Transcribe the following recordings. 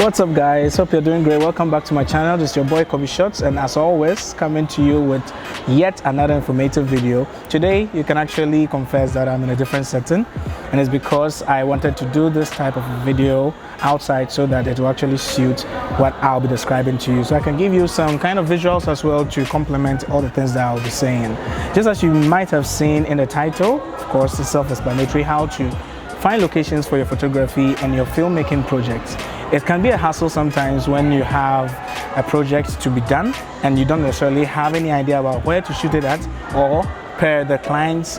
What's up, guys? Hope you're doing great. Welcome back to my channel. This is your boy Kobe Shots, and as always, coming to you with yet another informative video. Today you can actually confess that I'm in a different setting, and it's because I wanted to do this type of video outside so that it will actually suit what I'll be describing to you, so I can give you some kind of visuals as well to complement all the things that I'll be saying. Just as you might have seen in the title, of course, it's self-explanatory: how to find locations for your photography and your filmmaking projects. It can be a hassle sometimes when you have a project to be done and you don't necessarily have any idea about where to shoot it at, or per the client's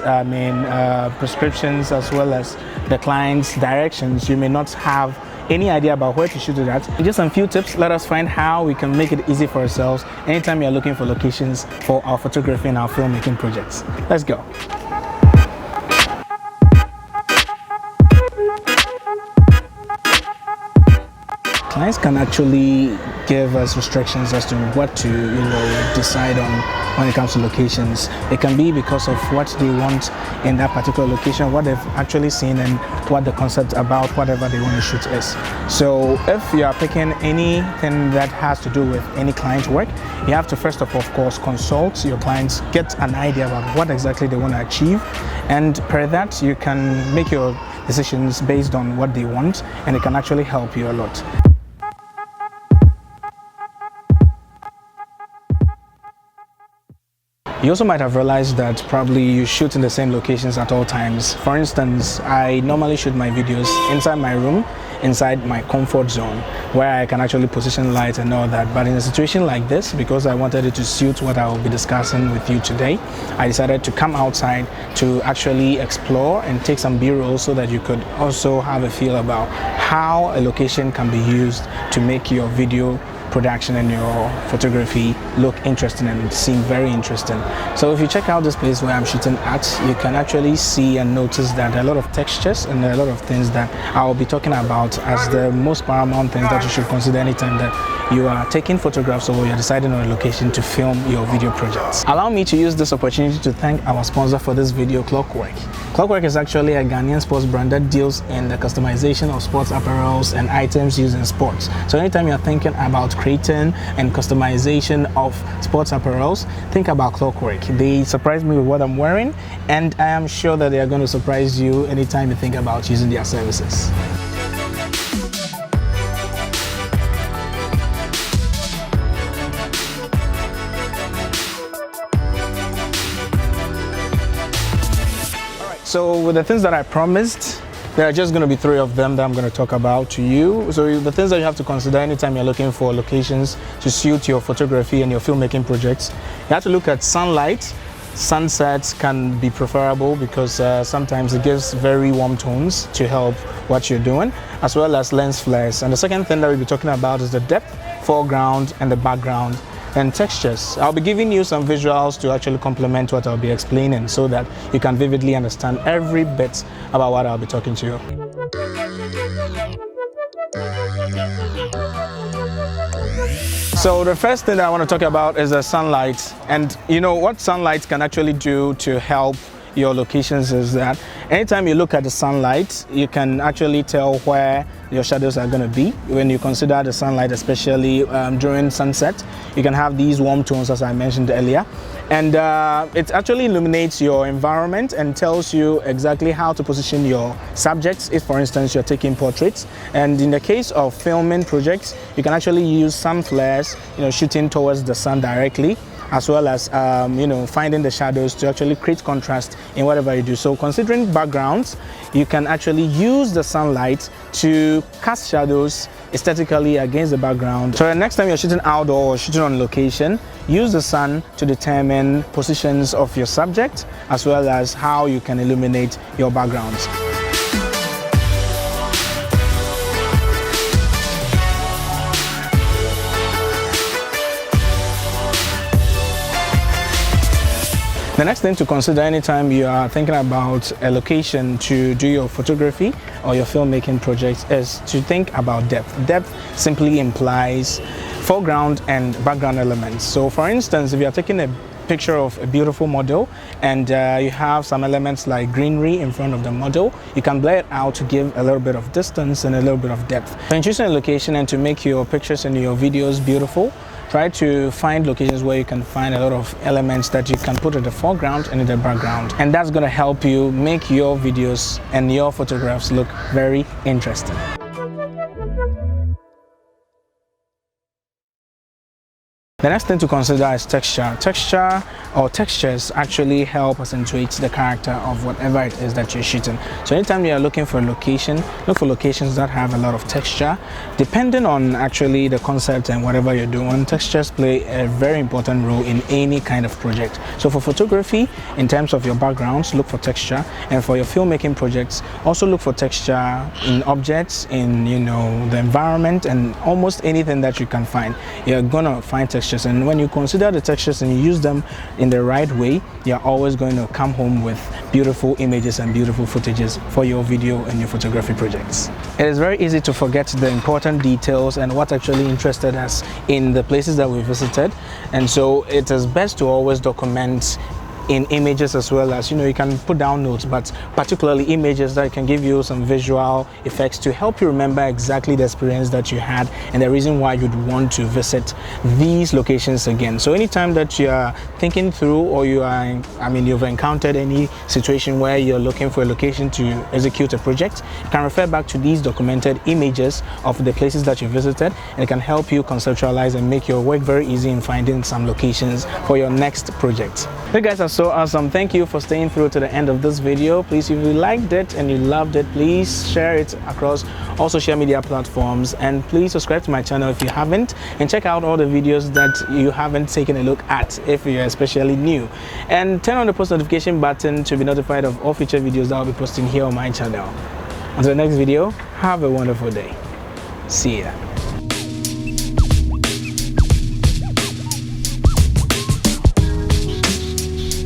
prescriptions as well as the client's directions, you may not have any idea about where to shoot it at. In just a few tips, let us find how we can make it easy for ourselves anytime you're looking for locations for our photography and our filmmaking projects. Let's go. Clients can actually give us restrictions as to what to decide on when it comes to locations. It can be because of what they want in that particular location, what they've actually seen, and what the concept about whatever they want to shoot is. So if you are picking anything that has to do with any client work, you have to first of course consult your clients, get an idea about what exactly they want to achieve, and per that you can make your decisions based on what they want, and it can actually help you a lot. You also might have realized that probably you shoot in the same locations at all times. For instance, I normally shoot my videos inside my room, inside my comfort zone, where I can actually position lights and all that. But in a situation like this, because I wanted it to suit what I will be discussing with you today, I decided to come outside to actually explore and take some B-roll so that you could also have a feel about how a location can be used to make your video production and your photography look interesting and seem very interesting. So if you check out this place where I'm shooting at, you can actually see and notice that there are a lot of textures and there are a lot of things that I'll be talking about as the most paramount things that you should consider anytime that you are taking photographs or you're deciding on a location to film your video projects. Allow me to use this opportunity to thank our sponsor for this video, Clockwork. Clockwork is actually a Ghanaian sports brand that deals in the customization of sports apparels and items used in sports. So anytime you're thinking about creating and customization of sports apparels, think about Clockwork. They surprised me with what I'm wearing, and I am sure that they are going to surprise you anytime you think about using their services. So with the things that I promised, there are just going to be 3 of them that I'm going to talk about to you. So the things that you have to consider anytime you're looking for locations to suit your photography and your filmmaking projects, you have to look at sunlight. Sunsets can be preferable because sometimes it gives very warm tones to help what you're doing, as well as lens flares. And the second thing that we'll be talking about is the depth, foreground, and the background, and textures. I'll be giving you some visuals to actually complement what I'll be explaining so that you can vividly understand every bit about what I'll be talking to you. So the first thing that I want to talk about is the sunlight. And you know what sunlight can actually do to help your locations is that anytime you look at the sunlight, you can actually tell where your shadows are going to be. When you consider the sunlight, especially during sunset, you can have these warm tones, as I mentioned earlier, and it actually illuminates your environment and tells you exactly how to position your subjects. If, for instance, you're taking portraits, and in the case of filming projects, you can actually use sun flares, shooting towards the sun directly, as well as finding the shadows to actually create contrast in whatever you do. So considering backgrounds, you can actually use the sunlight to cast shadows aesthetically against the background. So the next time you're shooting outdoor or shooting on location, use the sun to determine positions of your subject as well as how you can illuminate your backgrounds. The next thing to consider anytime you are thinking about a location to do your photography or your filmmaking project is to think about depth. Depth simply implies foreground and background elements. So for instance, if you are taking a picture of a beautiful model and you have some elements like greenery in front of the model, you can blur it out to give a little bit of distance and a little bit of depth. When choosing a location and to make your pictures and your videos beautiful, try to find locations where you can find a lot of elements that you can put in the foreground and in the background, and that's going to help you make your videos and your photographs look very interesting. The next thing to consider is texture. Texture or textures actually help accentuate the character of whatever it is that you're shooting. So anytime you are looking for a location, look for locations that have a lot of texture. Depending on actually the concept and whatever you're doing, textures play a very important role in any kind of project. So for photography, in terms of your backgrounds, look for texture, and for your filmmaking projects, also look for texture in objects, in the environment, and almost anything that you can find. You're gonna find texture. And when you consider the textures and you use them in the right way, you're always going to come home with beautiful images and beautiful footages for your video and your photography projects. It is very easy to forget the important details and what actually interested us in the places that we visited, and so it is best to always document in images as well as, you can put down notes, but particularly images that can give you some visual effects to help you remember exactly the experience that you had and the reason why you'd want to visit these locations again. So anytime that you are thinking through, or you've encountered any situation where you're looking for a location to execute a project, you can refer back to these documented images of the places that you visited, and it can help you conceptualize and make your work very easy in finding some locations for your next project. You guys are so awesome. Thank you for staying through to the end of this video. Please, if you liked it and you loved it, please share it across all social media platforms, and please subscribe to my channel if you haven't, and check out all the videos that you haven't taken a look at if you're especially new, and turn on the post notification button to be notified of all future videos that I'll be posting here on my channel. Until the next video, have a wonderful day. See ya.